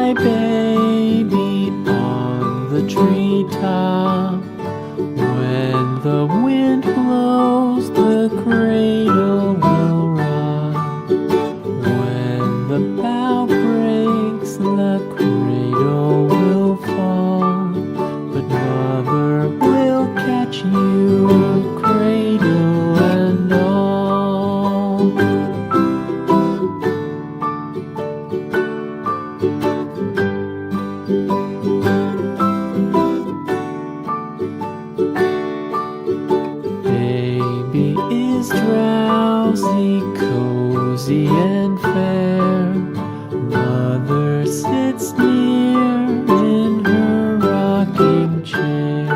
Rock-a-bye baby on the treetop. When the wind blows, the cradle will rock. When the bough breaks, the cradle will fall. But Mother will catch you, cradle and all. Baby is drowsy, cozy and fair. Mother sits near in her rocking chair.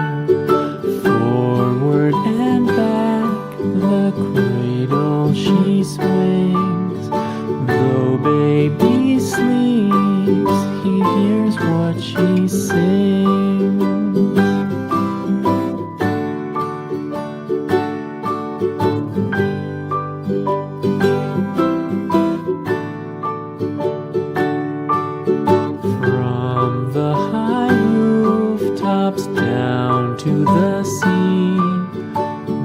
Forward and back, the cradle she swings. Though baby sleeps, he hears what she sings. From the high rooftops down to the sea,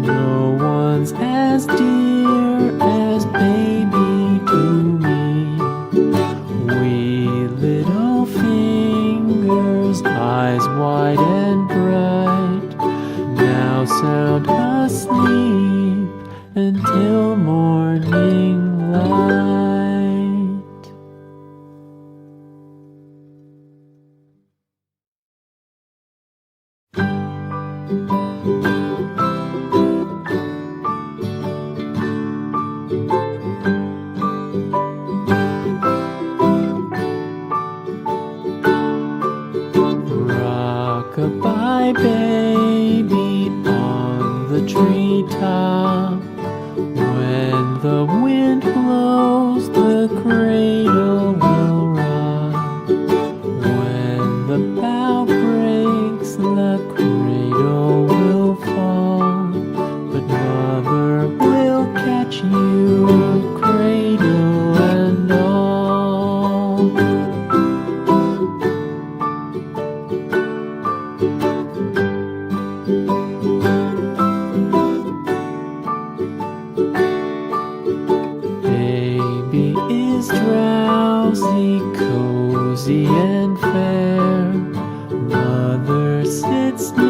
no one's as dear as baby to me. Wee little fingers, eyes wide and bright, now sound asleep until morning light. Rock-a-bye baby on the treetop. When the wind blows, the cradle will rock. When the bough breaks, the cradle will fall. But Mother will catch you, cradle and all. Baby is drowsy, cozy and fair. Mother sits near